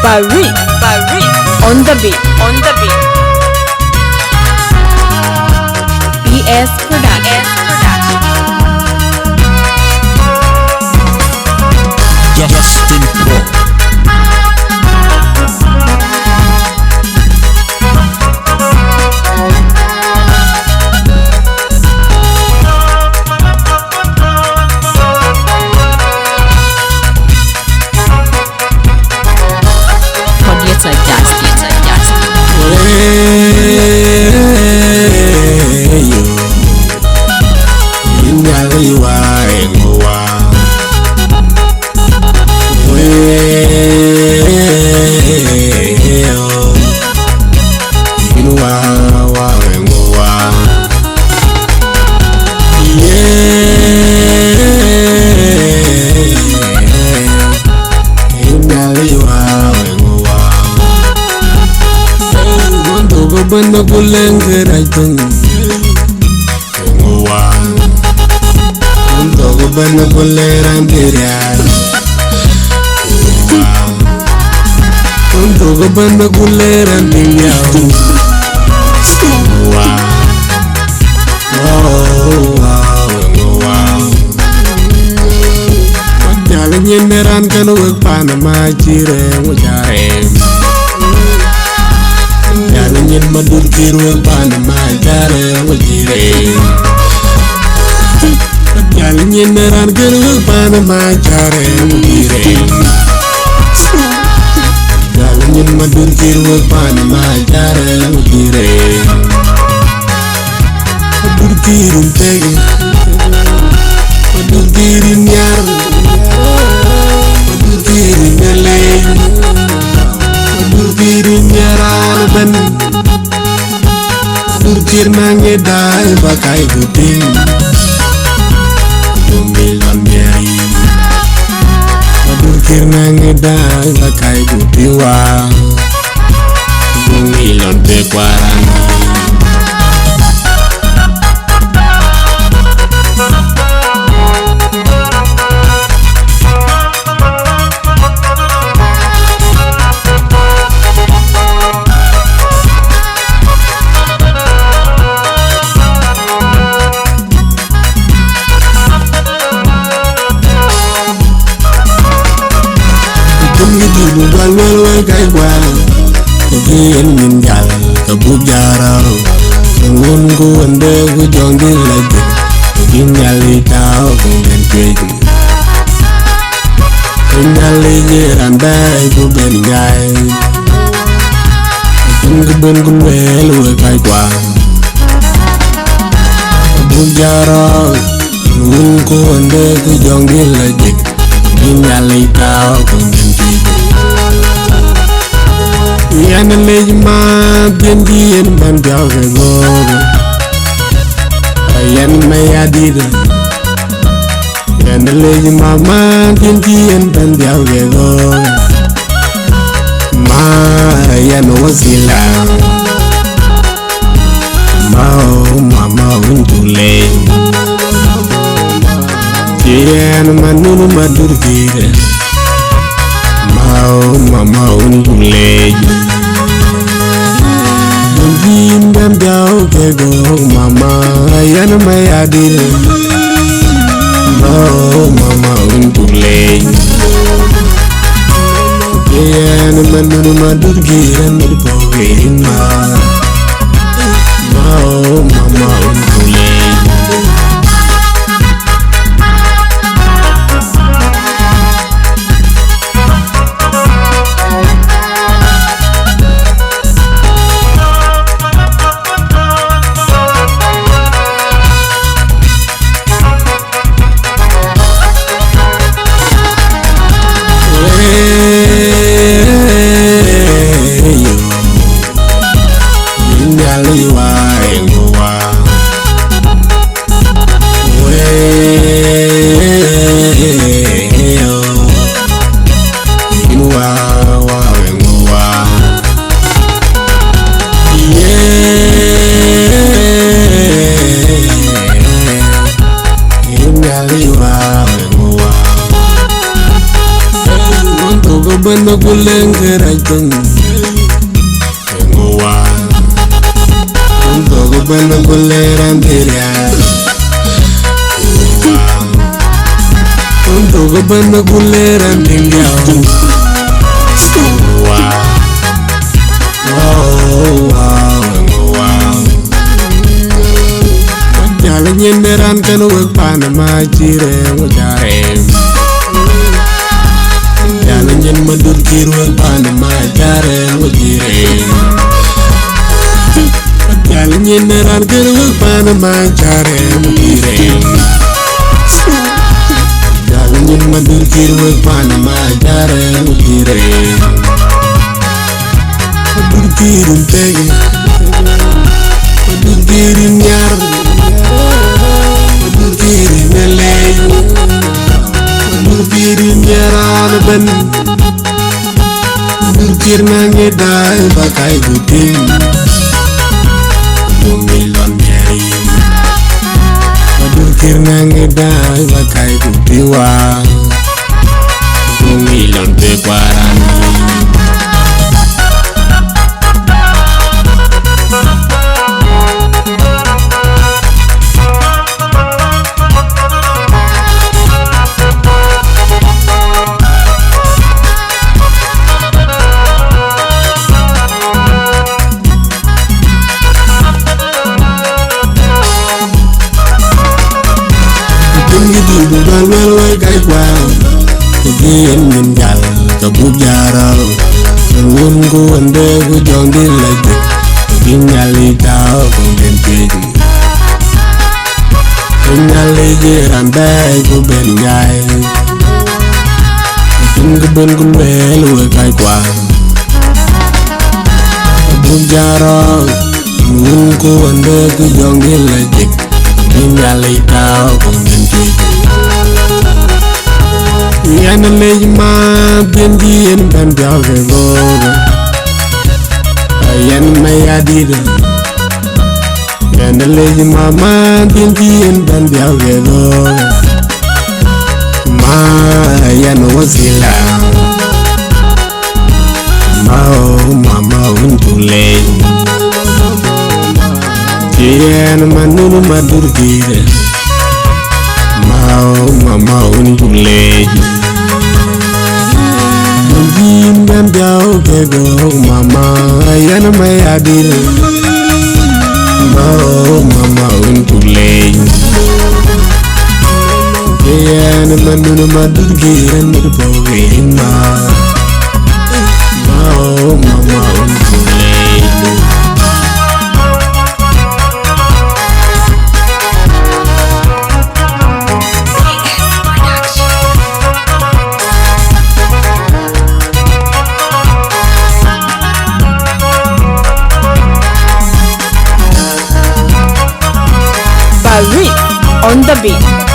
On the beat. PS Production. Justin Pro. Producer Justin. Banda kulenge raitung ngowa Unto banda kulera mbiria Unto banda kulera mbiria ngowa ngowa Jale nyeneran kanu wekpana machire ngujare Nyen Madut Kiir pana majare wajire Yal nyen ran Kiir pana majare wajire Yal nyen Madut Kiir pana majare wajire Madut Kiir tege Madut Kiir nyar Madut Kiir nyale Madut Kiir nyaran ban Kiir nange dai bakai guting Dumilan nyai Kiir nange dai bakai gutiwa Dumilan bekwarani Walwal kay wal Kagin min jal Kabub jararo Ngun ku ande ku jongi lagi Kagin nyali tau Kungen kwegi Nyali jiranday ku ben gay Kagin keben kunwel kay wal Kabub jararo Ngun ku ande ku jongi lagi Kagin nyali tau Kungen kwegi Yana lej ma bendi en ban biaw ke gogo Yan ma yadida Yana lej ma bendi en ban biaw ke gogo Ma yan wasila Ma untule Yan manunu Madut Kiir Ma untule Bam biao ke go mama yan mayadil mama untule yan manunu Madut Kiir nurpoin mama untule go bana gulenge rajang ngowa go bana guleran diria go bana guleran dinga Jala nyenderan kanu wekpana majire ngojare Jala nyen Madut Kiir wekpana majare ngojire Jala nyenderan kanu wekpana majare ngojire Jala nyen Madut Kiir wekpana majare ngojire Madut Kiir untege Madut Kiir nyar Madut Kiir nelay Madut Kiir nyaran ben Madut Kiir nangi dai bakai guting Dumilon nyari Madut Kiir nangi dai bakai gutiwa Dumilon bekwarani Bukan meloi kai kwao Kegien minjal Kebuk jarau Ngun ku ande ku jongdi lagi Keginyali tau kongden piji Keginyali jiran bay ku benjai Keben ku meloi kai kwao Kebuk jarau Ngun ku ande ku jongdi lagi Keginyali tau kongden piji Yana lej ma bendi en ban biawe go Yana mayadida Yana lej ma bendi en ban biawe go Ma yana wasila Ma o mama untule Yana manunu Madut Kiir Mama untule Jim dan jauh kego mama yana mayadil mama untule yana manunu Madut Kiir nirpogin mama untule Madut on the beat.